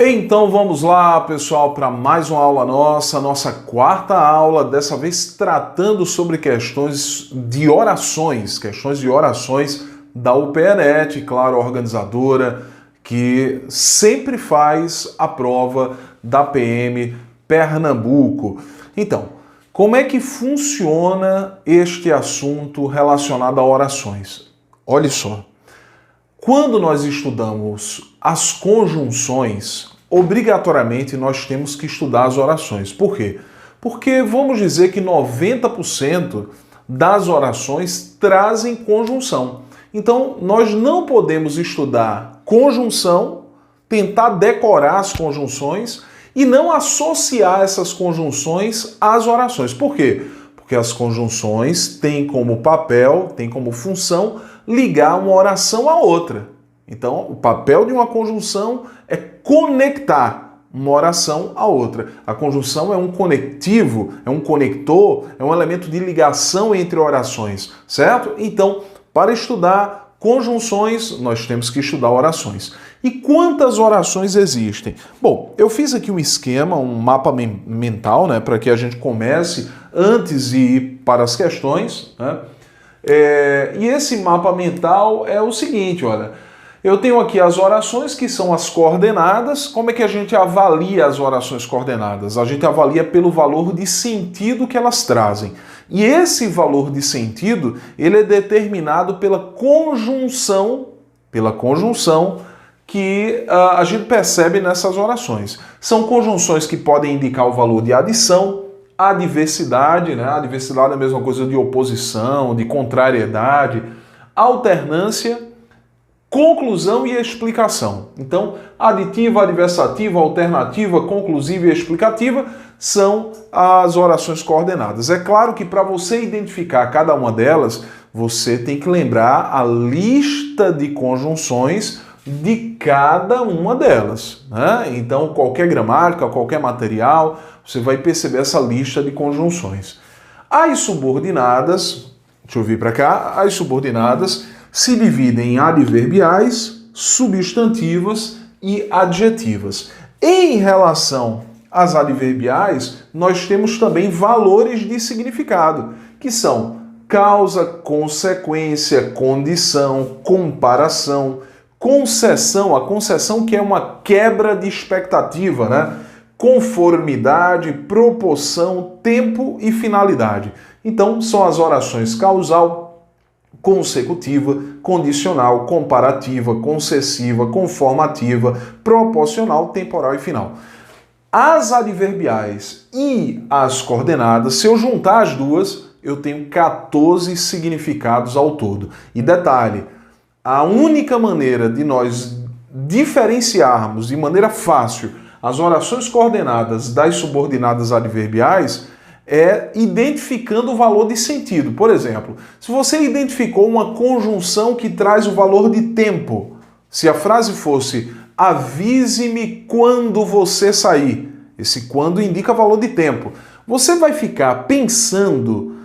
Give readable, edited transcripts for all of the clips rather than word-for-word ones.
Então vamos lá, pessoal, para mais uma aula nossa quarta aula, dessa vez tratando sobre questões de orações da UPENet, claro, organizadora, que sempre faz a prova da PM Pernambuco. Então, como é que funciona este assunto relacionado a orações? Olha só. Quando nós estudamos as conjunções, obrigatoriamente nós temos que estudar as orações. Por quê? Porque vamos dizer que 90% das orações trazem conjunção. Então, nós não podemos estudar conjunção, tentar decorar as conjunções e não associar essas conjunções às orações. Por quê? Porque as conjunções têm como papel, têm como função ligar uma oração à outra. Então, o papel de uma conjunção é conectar uma oração à outra. A conjunção é um conectivo, é um conector, é um elemento de ligação entre orações, certo? Então, para estudar conjunções, nós temos que estudar orações. E quantas orações existem? Bom, eu fiz aqui um esquema, um mapa mental, né, para que a gente comece antes de ir para as questões, né? E esse mapa mental é o seguinte, olha, eu tenho aqui as orações que são as coordenadas. Como é que a gente avalia as orações coordenadas? A gente avalia pelo valor de sentido que elas trazem. E esse valor de sentido, ele é determinado pela conjunção que a gente percebe nessas orações. São conjunções que podem indicar o valor de adição, adversidade, né? Adversidade é a mesma coisa de oposição, de contrariedade, alternância, conclusão e explicação. Então, aditiva, adversativa, alternativa, conclusiva e explicativa são as orações coordenadas. É claro que para você identificar cada uma delas, você tem que lembrar a lista de conjunções de cada uma delas, né? Então, qualquer gramática, qualquer material, você vai perceber essa lista de conjunções. As subordinadas, deixa eu vir para cá, as subordinadas se dividem em adverbiais, substantivas e adjetivas. Em relação às adverbiais, nós temos também valores de significado, que são causa, consequência, condição, comparação, concessão, a concessão que é uma quebra de expectativa, né? Conformidade, proporção, tempo e finalidade. Então, são as orações causal, consecutiva, condicional, comparativa, concessiva, conformativa, proporcional, temporal e final. As adverbiais e as coordenadas, se eu juntar as duas, eu tenho 14 significados ao todo. E detalhe, a única maneira de nós diferenciarmos de maneira fácil as orações coordenadas das subordinadas adverbiais é identificando o valor de sentido. Por exemplo, se você identificou uma conjunção que traz o valor de tempo, se a frase fosse avise-me quando você sair, esse quando indica valor de tempo, você vai ficar pensando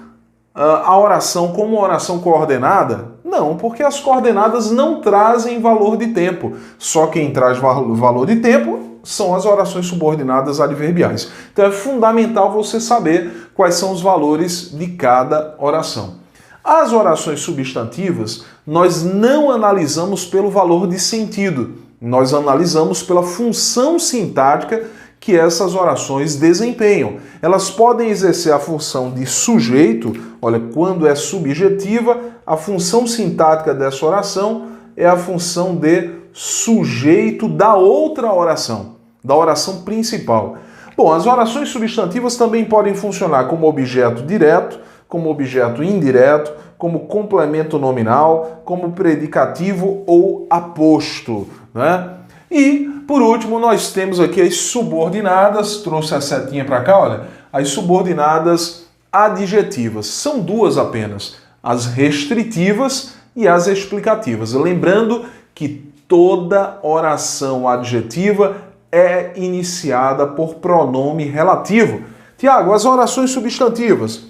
a oração como uma oração coordenada? Não, porque as coordenadas não trazem valor de tempo. Só quem traz valor de tempo são as orações subordinadas adverbiais. Então é fundamental você saber quais são os valores de cada oração. As orações substantivas, nós não analisamos pelo valor de sentido, nós analisamos pela função sintática que essas orações desempenham. Elas podem exercer a função de sujeito, olha, quando é subjetiva, a função sintática dessa oração é a função de sujeito da outra oração, da oração principal. Bom, as orações substantivas também podem funcionar como objeto direto, como objeto indireto, como complemento nominal, como predicativo ou aposto, né? E, por último, nós temos aqui as subordinadas, trouxe a setinha para cá, olha, as subordinadas adjetivas. São duas apenas, as restritivas e as explicativas. Lembrando que toda oração adjetiva é iniciada por pronome relativo. Tiago, as orações substantivas.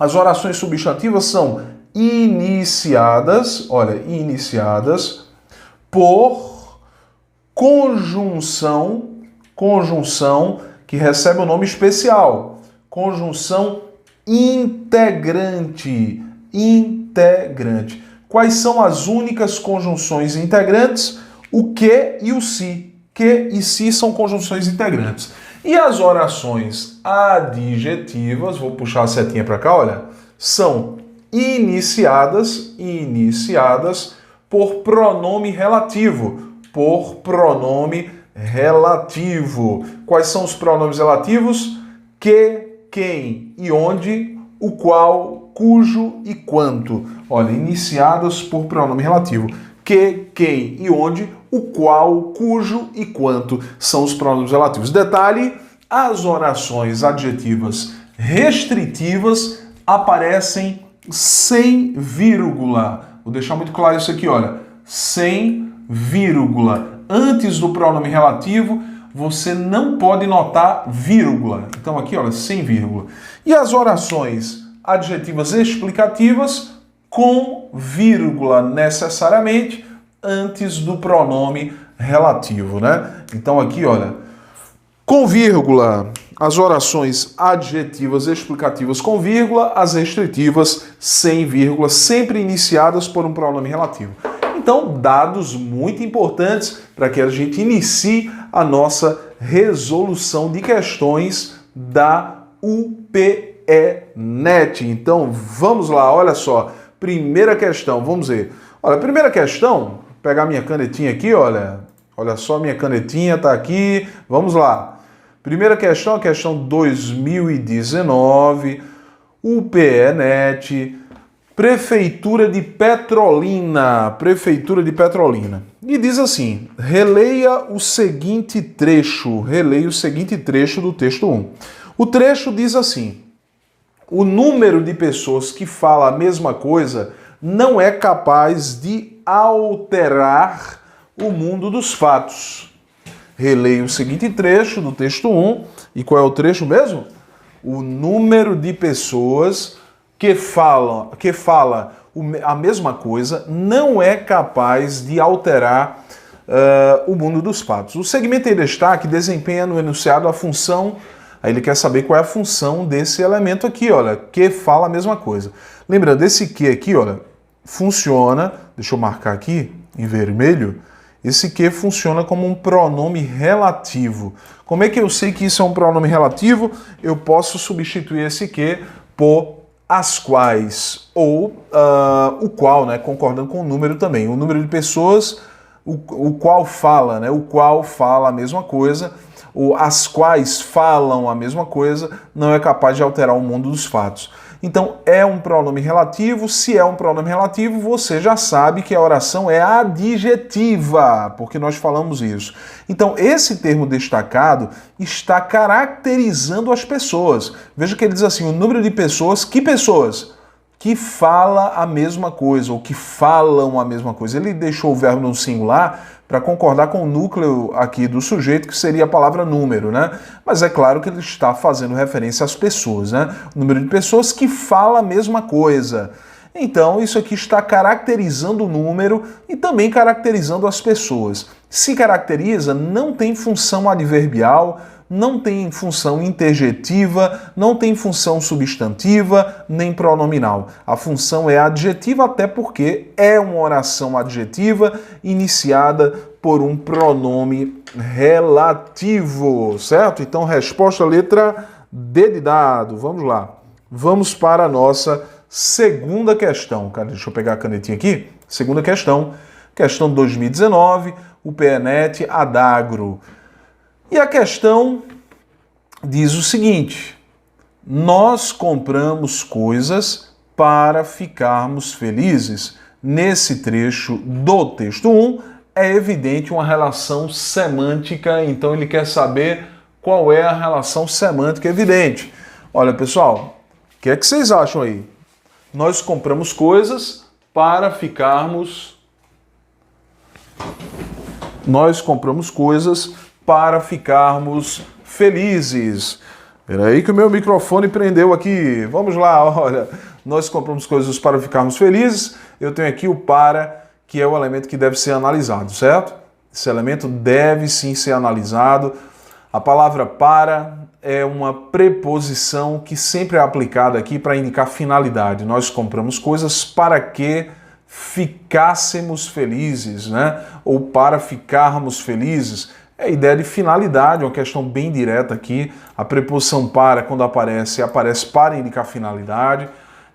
As orações substantivas são iniciadas, olha, iniciadas por conjunção que recebe um nome especial. Conjunção integrante. Integrante. Quais são as únicas conjunções integrantes? O que e o se. Que e se são conjunções integrantes. E as orações adjetivas, vou puxar a setinha para cá, olha, são iniciadas por pronome relativo. Por pronome relativo. Quais são os pronomes relativos? Que, quem e onde, o qual, cujo e quanto. Olha, iniciadas por pronome relativo. Que, quem e onde, o qual, cujo e quanto são os pronomes relativos. Detalhe, as orações adjetivas restritivas aparecem sem vírgula. Vou deixar muito claro isso aqui, olha. Sem vírgula. Antes do pronome relativo, você não pode notar vírgula. Então aqui, olha, sem vírgula. E as orações adjetivas explicativas com vírgula necessariamente antes do pronome relativo, né? Então aqui, olha, com vírgula, as orações adjetivas explicativas com vírgula, as restritivas sem vírgula, sempre iniciadas por um pronome relativo. Então, dados muito importantes para que a gente inicie a nossa resolução de questões da UPE-NET. Então, vamos lá, olha só. Primeira questão, vamos ver. Olha, primeira questão, vou pegar minha canetinha aqui, olha. Olha só, minha canetinha está aqui. Vamos lá. Primeira questão, a questão 2019, UPE-NET, Prefeitura de Petrolina. E diz assim, releia o seguinte trecho do texto 1. O trecho diz assim, o número de pessoas que fala a mesma coisa não é capaz de alterar o mundo dos fatos. Releia o seguinte trecho do texto 1. E qual é o trecho mesmo? O número de pessoas que fala a mesma coisa não é capaz de alterar o mundo dos fatos. O segmento em destaque desempenha no enunciado a função, aí ele quer saber qual é a função desse elemento aqui, olha, que fala a mesma coisa. Lembrando, esse que aqui, olha, funciona, deixa eu marcar aqui em vermelho, esse que funciona como um pronome relativo. Como é que eu sei que isso é um pronome relativo? Eu posso substituir esse que por as quais, ou o qual, né, concordando com o número também. O número de pessoas, o qual fala, né, o qual fala a mesma coisa, ou as quais falam a mesma coisa, não é capaz de alterar o mundo dos fatos. Então, é um pronome relativo. Se é um pronome relativo, você já sabe que a oração é adjetiva, porque nós falamos isso. Então, esse termo destacado está caracterizando as pessoas. Veja que ele diz assim, o número de pessoas, que pessoas? Que fala a mesma coisa, ou que falam a mesma coisa. Ele deixou o verbo no singular para concordar com o núcleo aqui do sujeito, que seria a palavra número, né? Mas é claro que ele está fazendo referência às pessoas, né? O número de pessoas que fala a mesma coisa. Então, isso aqui está caracterizando o número e também caracterizando as pessoas. Se caracteriza, não tem função adverbial, não tem função interjetiva, não tem função substantiva, nem pronominal. A função é adjetiva, até porque é uma oração adjetiva iniciada por um pronome relativo, certo? Então, resposta letra D de dado. Vamos lá. Vamos para a nossa segunda questão. Cara, deixa eu pegar a canetinha aqui. Segunda questão. Questão 2019, UPE-NET, Adagro. E a questão diz o seguinte, nós compramos coisas para ficarmos felizes. Nesse trecho do texto 1, é evidente uma relação semântica, então ele quer saber qual é a relação semântica evidente. Olha, pessoal, o que é que vocês acham aí? Nós compramos coisas para ficarmos... felizes. Peraí que o meu microfone prendeu aqui. Vamos lá, olha. Nós compramos coisas para ficarmos felizes. Eu tenho aqui o para, que é o elemento que deve ser analisado, certo? Esse elemento deve sim ser analisado. A palavra para é uma preposição que sempre é aplicada aqui para indicar finalidade. Nós compramos coisas para que ficássemos felizes, né? Ou para ficarmos felizes. É a ideia de finalidade, uma questão bem direta aqui. A preposição para, quando aparece para indicar finalidade.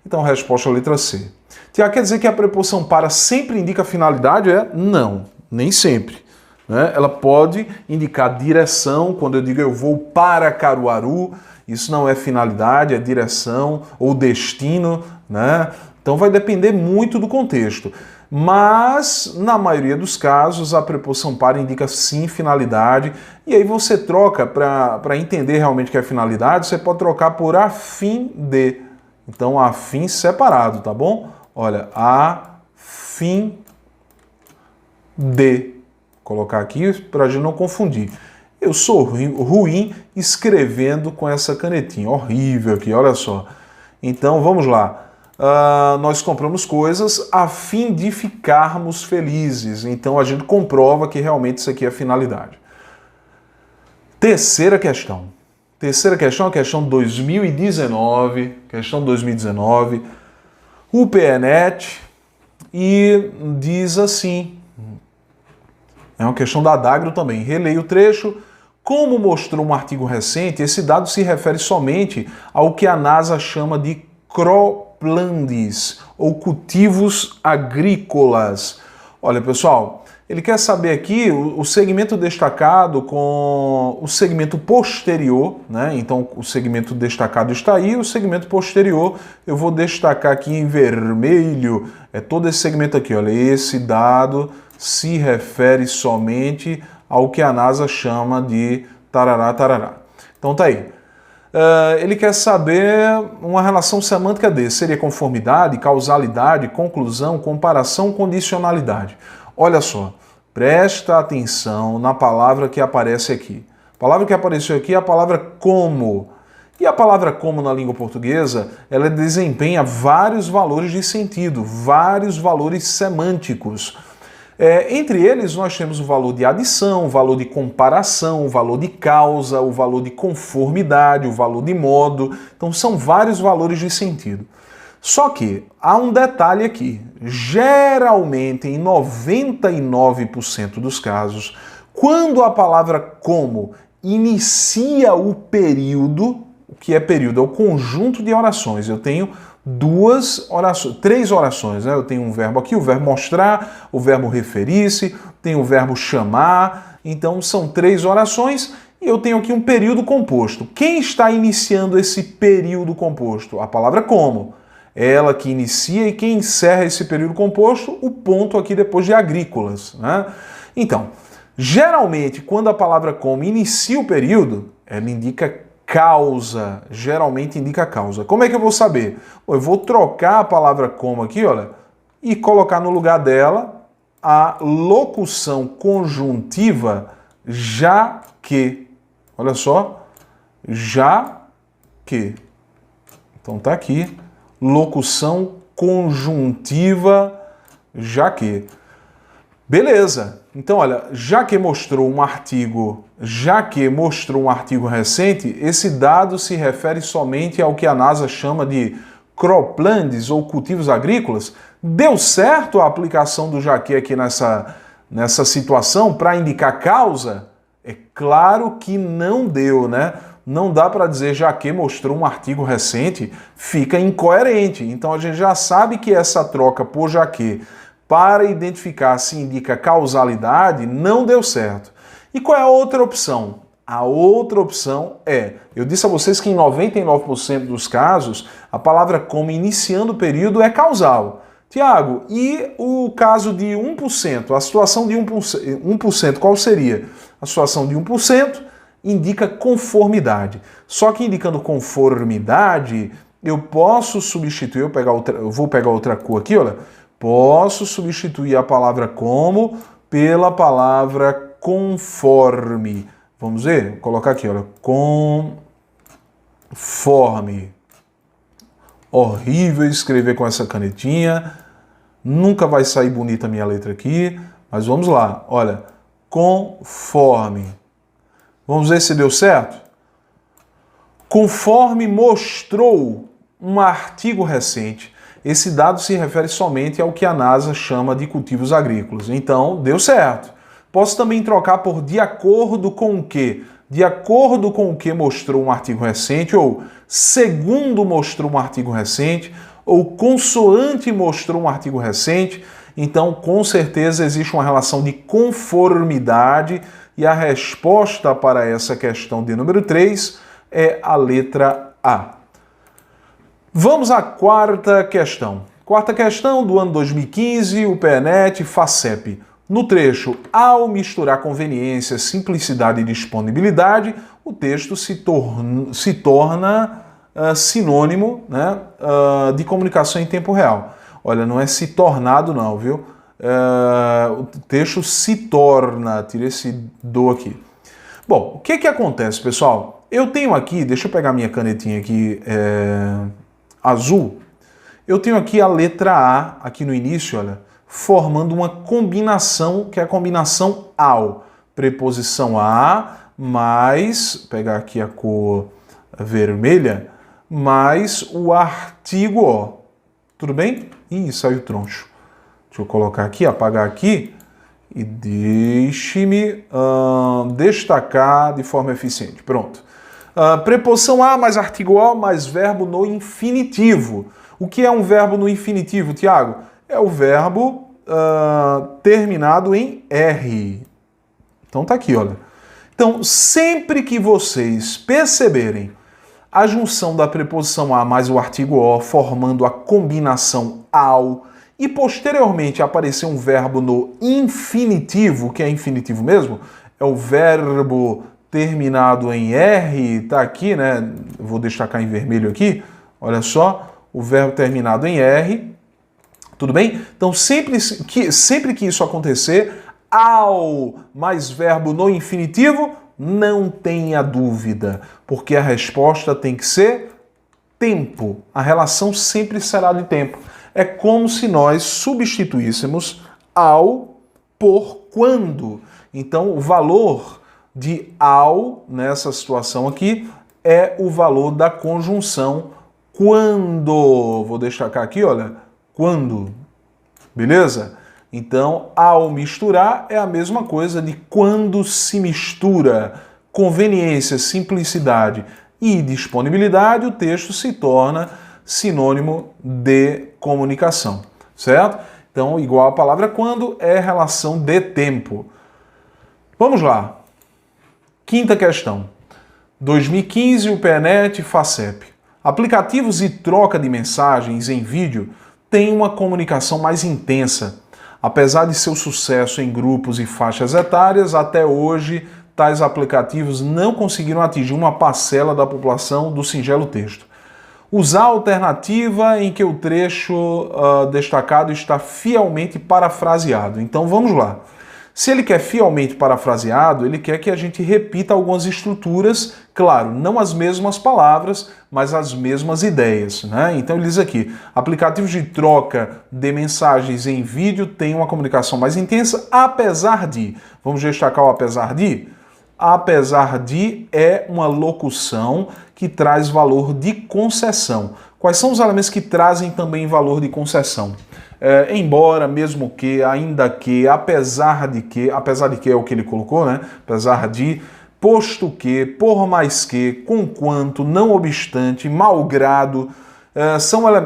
Então, a resposta é a letra C. Tiago, quer dizer que a preposição para sempre indica finalidade? Não, nem sempre. Né? Ela pode indicar direção, quando eu digo eu vou para Caruaru, isso não é finalidade, é direção ou destino, né? Então vai depender muito do contexto. Mas, na maioria dos casos, a preposição para indica sim finalidade, e aí você troca, para entender realmente o que é finalidade, você pode trocar por a fim de. Então, a fim separado, tá bom? Olha, a fim de. Vou colocar aqui para a gente não confundir. Eu sou ruim escrevendo com essa canetinha. Horrível aqui, olha só. Então, vamos lá. Nós compramos coisas a fim de ficarmos felizes. Então, a gente comprova que realmente isso aqui é finalidade. Terceira questão. Terceira questão é a questão 2019. Questão 2019. O PNET. E diz assim... É uma questão da Adagro também. Releio o trecho. Como mostrou um artigo recente, esse dado se refere somente ao que a NASA chama de croplands, ou cultivos agrícolas. Olha, pessoal, ele quer saber aqui o segmento destacado com o segmento posterior, né? Então, o segmento destacado está aí, o segmento posterior eu vou destacar aqui em vermelho. É todo esse segmento aqui, olha, esse dado se refere somente ao que a NASA chama de tarará, tarará. Então tá aí. Ele quer saber uma relação semântica desse. Seria conformidade, causalidade, conclusão, comparação, condicionalidade. Olha só, presta atenção na palavra que aparece aqui. A palavra que apareceu aqui é a palavra como. E a palavra como na língua portuguesa, ela desempenha vários valores de sentido, vários valores semânticos. Entre eles, nós temos o valor de adição, o valor de comparação, o valor de causa, o valor de conformidade, o valor de modo. Então, são vários valores de sentido. Só que há um detalhe aqui. Geralmente, em 99% dos casos, quando a palavra como inicia o período, o que é período? É o conjunto de orações. Eu tenho três orações, né? Eu tenho um verbo aqui, o verbo mostrar, o verbo referir-se, tenho o verbo chamar, então são três orações e eu tenho aqui um período composto. Quem está iniciando esse período composto? A palavra como. Ela que inicia e quem encerra esse período composto, o ponto aqui depois de agrícolas, né? Então, geralmente, quando a palavra como inicia o período, ela indica causa, geralmente indica causa. Como é que eu vou saber? Eu vou trocar a palavra como aqui, olha, e colocar no lugar dela a locução conjuntiva já que. Olha só, já que. Então tá aqui, locução conjuntiva já que. Beleza. Então, olha, já que mostrou um artigo recente, esse dado se refere somente ao que a NASA chama de croplands ou cultivos agrícolas. Deu certo a aplicação do já que aqui nessa situação para indicar causa? É claro que não deu, né? Não dá para dizer já que mostrou um artigo recente, fica incoerente. Então a gente já sabe que essa troca por já que para identificar se indica causalidade, não deu certo. E qual é a outra opção? A outra opção eu disse a vocês que em 99% dos casos, a palavra como iniciando o período é causal. Tiago, e o caso de 1%? A situação de 1%, qual seria? A situação de 1% indica conformidade. Só que indicando conformidade, eu posso substituir, eu vou pegar outra cor aqui, olha, posso substituir a palavra como pela palavra conforme. Vamos ver? Vou colocar aqui, olha, conforme. Horrível escrever com essa canetinha. Nunca vai sair bonita a minha letra aqui, mas vamos lá. Olha, conforme. Vamos ver se deu certo? Conforme mostrou um artigo recente. Esse dado se refere somente ao que a NASA chama de cultivos agrícolas. Então, deu certo. Posso também trocar por de acordo com o que? De acordo com o que mostrou um artigo recente, ou segundo mostrou um artigo recente, ou consoante mostrou um artigo recente. Então, com certeza, existe uma relação de conformidade e a resposta para essa questão de número 3 é a letra A. Vamos à quarta questão. Quarta questão do ano 2015, o PENET FACEP. No trecho, ao misturar conveniência, simplicidade e disponibilidade, o texto se torna sinônimo, né, de comunicação em tempo real. Olha, não é se tornado não, viu? O texto se torna, tira esse do aqui. Bom, o que acontece, pessoal? Eu tenho aqui, deixa eu pegar minha canetinha aqui, azul. Eu tenho aqui a letra A, aqui no início, olha, formando uma combinação, que é a combinação ao. Preposição a, mais, pegar aqui a cor vermelha, mais o artigo ó. Tudo bem? Ih, saiu troncho. Deixa eu colocar aqui, apagar aqui e deixe-me destacar de forma eficiente. Pronto. Preposição a mais artigo o mais verbo no infinitivo. O que é um verbo no infinitivo, Tiago? É o verbo terminado em R. Então tá aqui, olha. Então, sempre que vocês perceberem a junção da preposição a mais o artigo o formando a combinação ao e posteriormente aparecer um verbo no infinitivo, que é infinitivo mesmo, é o verbo terminado em R, tá aqui, né? Vou destacar em vermelho aqui, olha só, o verbo terminado em R, tudo bem? Então, sempre que isso acontecer, ao mais verbo no infinitivo, não tenha dúvida, porque a resposta tem que ser tempo. A relação sempre será de tempo. É como se nós substituíssemos ao por quando. Então, o valor de ao, nessa situação aqui, é o valor da conjunção quando. Vou destacar aqui, olha, quando. Beleza? Então, ao misturar é a mesma coisa de quando se mistura conveniência, simplicidade e disponibilidade, o texto se torna sinônimo de comunicação, certo? Então, igual a palavra quando é relação de tempo. Vamos lá. Quinta questão. 2015, o PENET FACEP. Aplicativos de troca de mensagens em vídeo têm uma comunicação mais intensa. Apesar de seu sucesso em grupos e faixas etárias, até hoje tais aplicativos não conseguiram atingir uma parcela da população do singelo texto. Usar a alternativa em que o trecho destacado está fielmente parafraseado. Então vamos lá. Se ele quer fielmente parafraseado, ele quer que a gente repita algumas estruturas, claro, não as mesmas palavras, mas as mesmas ideias, né? Então ele diz aqui, aplicativos de troca de mensagens em vídeo têm uma comunicação mais intensa, apesar de, vamos destacar o apesar de? Apesar de é uma locução que traz valor de concessão. Quais são os elementos que trazem também valor de concessão? Embora, mesmo que, ainda que, apesar de que é o que ele colocou, né? Apesar de, posto que, por mais que, conquanto, não obstante, malgrado,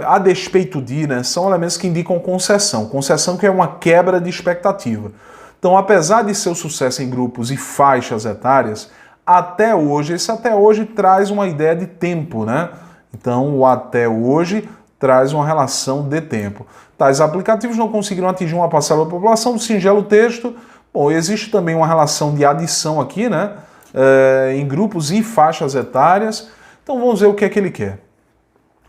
a despeito de, né? São elementos que indicam concessão. Concessão que é uma quebra de expectativa. Então, apesar de seu sucesso em grupos e faixas etárias, até hoje, esse até hoje traz uma ideia de tempo, né? Então, o até hoje traz uma relação de tempo. Tais aplicativos não conseguiram atingir uma parcela da população do singelo texto. Bom, existe também uma relação de adição aqui, né? Em grupos e faixas etárias. Então vamos ver o que é que ele quer.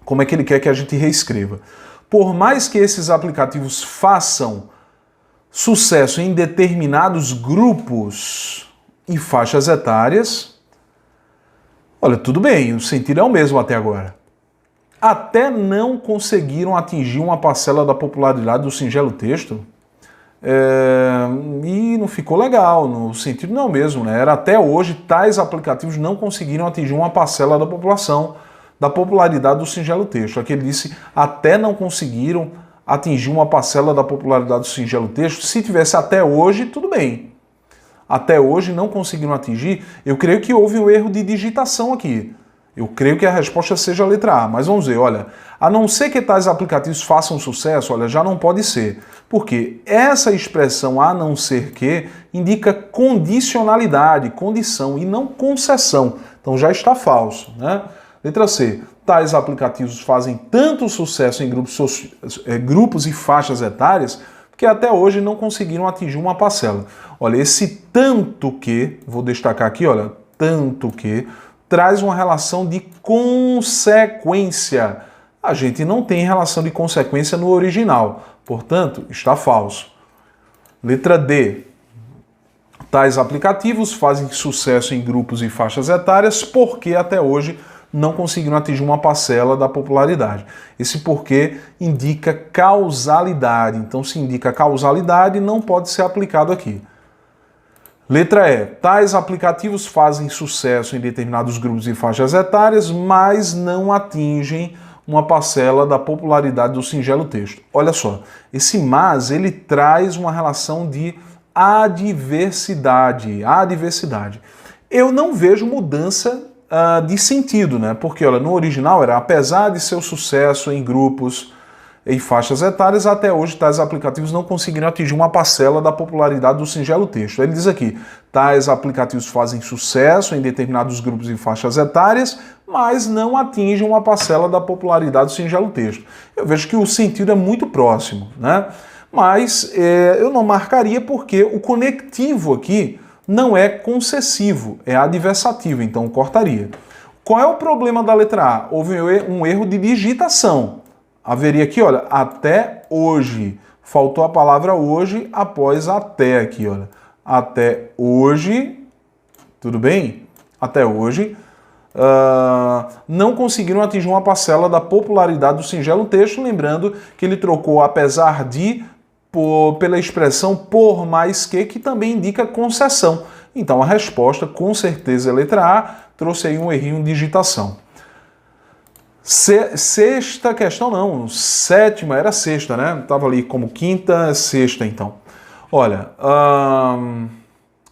Como é que ele quer que a gente reescreva. Por mais que esses aplicativos façam sucesso em determinados grupos e faixas etárias, olha, tudo bem, o sentido é o mesmo até agora. Até não conseguiram atingir uma parcela da popularidade do singelo texto. E não ficou legal, no sentido não mesmo, né? Era até hoje, tais aplicativos não conseguiram atingir uma parcela da população, da popularidade do singelo texto. Aqui ele disse, até não conseguiram atingir uma parcela da popularidade do singelo texto. Se tivesse até hoje, tudo bem. Até hoje não conseguiram atingir, eu creio que houve um erro de digitação aqui. Eu creio que a resposta seja a letra A, mas vamos ver, olha, a não ser que tais aplicativos façam sucesso, olha, já não pode ser, porque essa expressão a não ser que indica condicionalidade, condição e não concessão, então já está falso, né? Letra C, tais aplicativos fazem tanto sucesso em grupos e faixas etárias que até hoje não conseguiram atingir uma parcela. Olha, esse tanto que, vou destacar aqui, olha, tanto que, traz uma relação de consequência. A gente não tem relação de consequência no original, portanto, está falso. Letra D. Tais aplicativos fazem sucesso em grupos e faixas etárias porque até hoje não conseguiram atingir uma parcela da popularidade. Esse porquê indica causalidade. Então, se indica causalidade, não pode ser aplicado aqui. Letra E. Tais aplicativos fazem sucesso em determinados grupos e faixas etárias, mas não atingem uma parcela da popularidade do singelo texto. Olha só, esse mas, ele traz uma relação de adversidade. Eu não vejo mudança de sentido, né? Porque, olha, no original era, apesar de seu sucesso em grupos e faixas etárias, até hoje tais aplicativos não conseguiram atingir uma parcela da popularidade do singelo texto. Ele diz aqui, tais aplicativos fazem sucesso em determinados grupos e faixas etárias, mas não atingem uma parcela da popularidade do singelo texto. Eu vejo que o sentido é muito próximo, né? Mas eu não marcaria porque o conectivo aqui não é concessivo, é adversativo, então cortaria. Qual é o problema da letra A? Houve um erro de digitação. Haveria aqui, olha, até hoje. Faltou a palavra hoje após até aqui, olha. Até hoje, tudo bem? Até hoje, não conseguiram atingir uma parcela da popularidade do singelo texto, lembrando que ele trocou apesar de pela expressão por mais que também indica concessão. Então a resposta, com certeza, é a letra A, trouxe aí um errinho de digitação. Sexta questão, não, sétima, era sexta, né? Estava ali como quinta, sexta, então. Olha,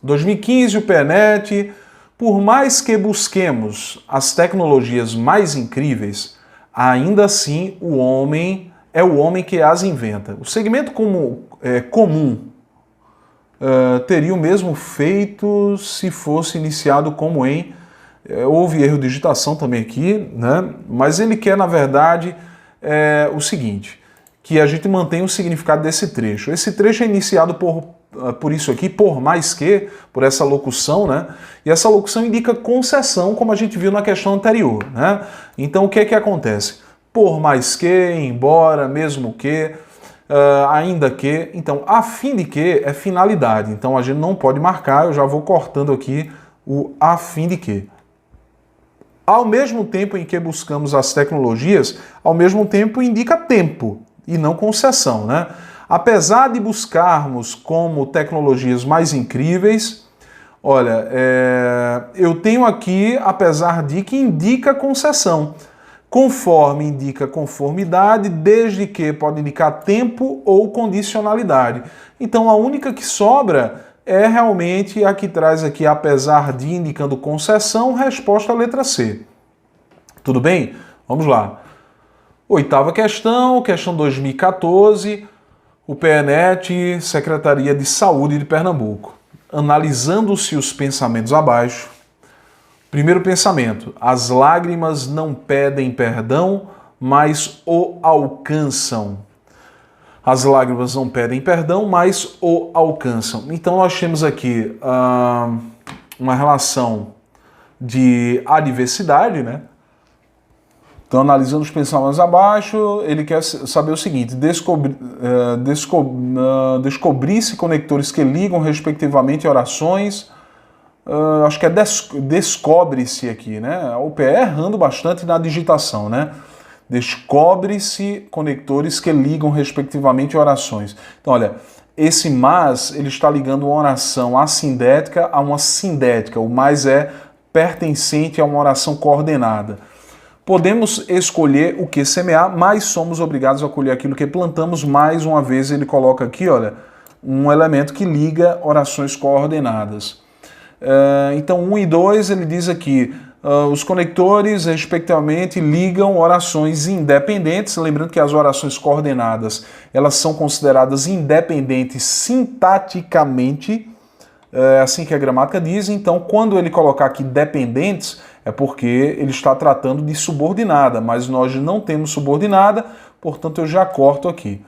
2015, o PNET, por mais que busquemos as tecnologias mais incríveis, ainda assim o homem é o homem que as inventa. O segmento comum teria o mesmo feito se fosse iniciado como em... houve erro de digitação também aqui, né? Mas ele quer, na verdade, o seguinte, que a gente mantenha o significado desse trecho. Esse trecho é iniciado por isso aqui, por mais que, por essa locução, né? E essa locução indica concessão, como a gente viu na questão anterior, né? Então, o que é que acontece? Por mais que, embora, mesmo que, ainda que. Então, a fim de que é finalidade. Então, a gente não pode marcar, eu já vou cortando aqui o a fim de que. Ao mesmo tempo em que buscamos as tecnologias, ao mesmo tempo indica tempo e não concessão, né? Apesar de buscarmos como tecnologias mais incríveis, olha, eu tenho aqui, apesar de que indica concessão. Conforme indica conformidade, desde que pode indicar tempo ou condicionalidade. Então a única que sobra é realmente a que traz aqui, apesar de indicando concessão, resposta à letra C. Tudo bem? Vamos lá. Oitava questão, questão 2014, o PNET, Secretaria de Saúde de Pernambuco. Analisando-se os pensamentos abaixo. Primeiro pensamento, as lágrimas não pedem perdão, mas o alcançam. As lágrimas não pedem perdão, mas o alcançam. Então nós temos aqui uma relação de adversidade, né? Então, analisando os pensamentos abaixo, ele quer saber o seguinte, descobrir-se conectores que ligam respectivamente orações. Acho que é descobre-se aqui, né? O PE errando bastante na digitação, né? Descobre-se conectores que ligam respectivamente orações. Então, olha, esse mas, ele está ligando uma oração assindética a uma sindética. O mais é pertencente a uma oração coordenada. Podemos escolher o que semear, mas somos obrigados a colher aquilo que plantamos. Mais uma vez ele coloca aqui, olha, um elemento que liga orações coordenadas. Então 1 e 2 ele diz aqui, os conectores, respectivamente, ligam orações independentes. Lembrando que as orações coordenadas, elas são consideradas independentes sintaticamente, assim que a gramática diz. Então, quando ele colocar aqui dependentes, é porque ele está tratando de subordinada, mas nós não temos subordinada, portanto eu já corto aqui.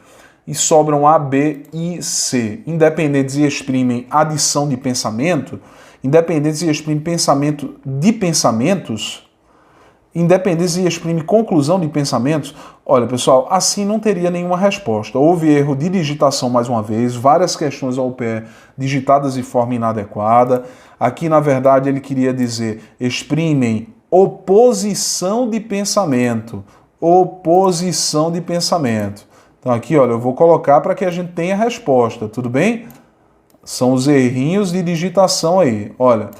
E sobram A, B e C. Independentes e exprimem adição de pensamento. Independentes e exprime pensamento de pensamentos, independentes e exprime conclusão de pensamentos. Olha, pessoal, assim não teria nenhuma resposta. Houve erro de digitação mais uma vez, várias questões ao pé digitadas de forma inadequada. Aqui, na verdade, ele queria dizer exprimem oposição de pensamento. Oposição de pensamento. Então aqui, olha, eu vou colocar para que a gente tenha a resposta, tudo bem? São os errinhos de digitação aí. Olha,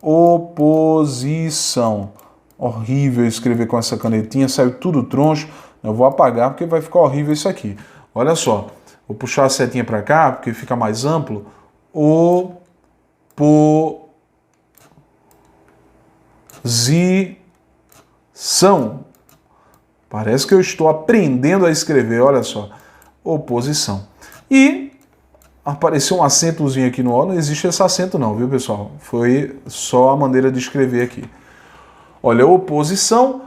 oposição. Horrível escrever com essa canetinha, saiu tudo troncho. Eu vou apagar porque vai ficar horrível isso aqui. Olha só, vou puxar a setinha para cá porque fica mais amplo. Oposição. Parece que eu estou aprendendo a escrever, olha só. Oposição. E apareceu um acentozinho aqui no O, não existe esse acento não, viu, pessoal? Foi só a maneira de escrever aqui. Olha, oposição.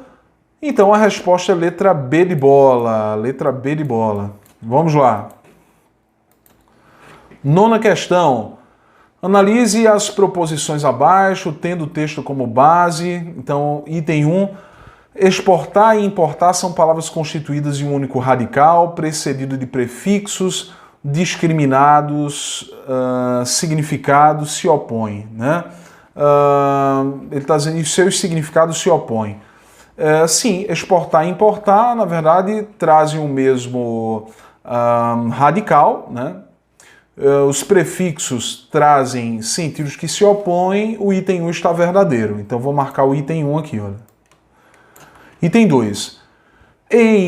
Então a resposta é letra B de bola. Letra B de bola. Vamos lá. 9ª questão. Analise as proposições abaixo, tendo o texto como base. Então, item 1. Exportar e importar são palavras constituídas de um único radical, precedido de prefixos, discriminados, significados se opõem, né? Ele está dizendo que seus significados se opõem. Sim, exportar e importar, na verdade, trazem o mesmo radical, né? Os prefixos trazem sentidos que se opõem, o item 1 está verdadeiro. Então, vou marcar o item 1 aqui, olha. Item 2.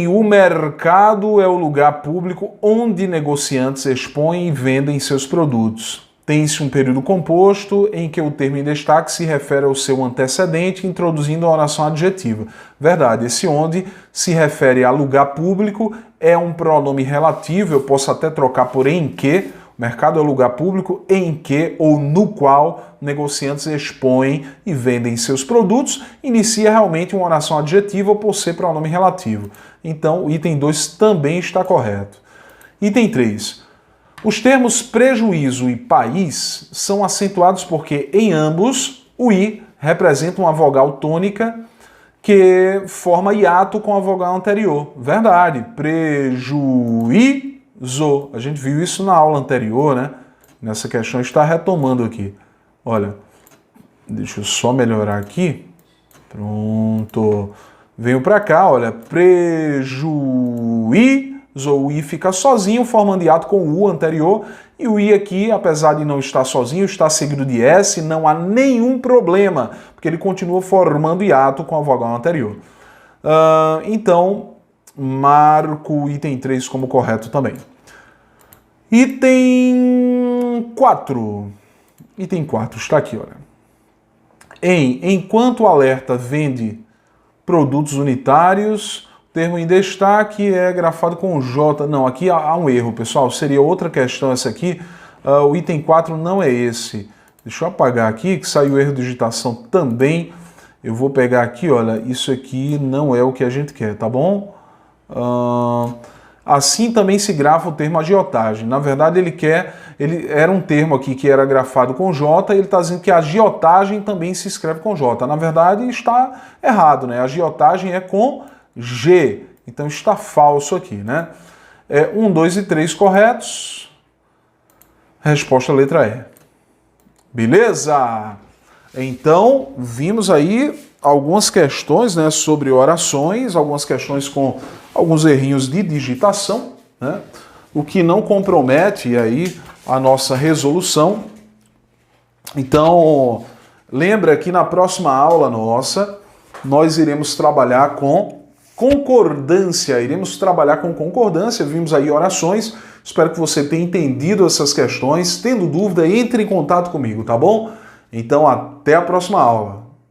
O mercado é o lugar público onde negociantes expõem e vendem seus produtos. Tem-se um período composto em que o termo em destaque se refere ao seu antecedente, introduzindo a oração adjetiva. Verdade, esse onde se refere a lugar público é um pronome relativo, eu posso até trocar por em que. O mercado é o lugar público em que ou no qual negociantes expõem e vendem seus produtos. Inicia realmente uma oração adjetiva por ser pronome relativo. Então, o item 2 também está correto. Item 3. Os termos prejuízo e país são acentuados porque, em ambos, o i representa uma vogal tônica que forma hiato com a vogal anterior. Verdade. Prejuízo. A gente viu isso na aula anterior, né? Nessa questão está retomando aqui. Olha, deixa eu só melhorar aqui. Pronto. Venho para cá, olha. Prejuízo. O i fica sozinho, formando hiato com o u anterior. E o i aqui, apesar de não estar sozinho, está seguido de s. Não há nenhum problema, porque ele continua formando hiato com a vogal anterior. Então, marco o item 3 como correto também. Item 4. Item 4 está aqui, olha. Enquanto o alerta vende produtos unitários, o termo em destaque é grafado com J. Não, aqui há um erro, pessoal. Seria outra questão essa aqui. O item 4 não é esse. Deixa eu apagar aqui, que saiu erro de digitação também. Eu vou pegar aqui, olha, isso aqui não é o que a gente quer, tá bom? Assim também se grafa o termo agiotagem. Na verdade, ele era um termo aqui que era grafado com J, e ele está dizendo que a agiotagem também se escreve com J. Na verdade, está errado, né? A agiotagem é com G. Então está falso aqui, né? 1, 2 e 3 corretos. Resposta letra E. Beleza? Então, vimos aí algumas questões, né, sobre orações, algumas questões com alguns errinhos de digitação, né? o que não compromete aí a nossa resolução. Então, lembra que na próxima aula nossa, nós iremos trabalhar com concordância. Vimos aí orações. Espero que você tenha entendido essas questões. Tendo dúvida, entre em contato comigo, tá bom? Então, até a próxima aula.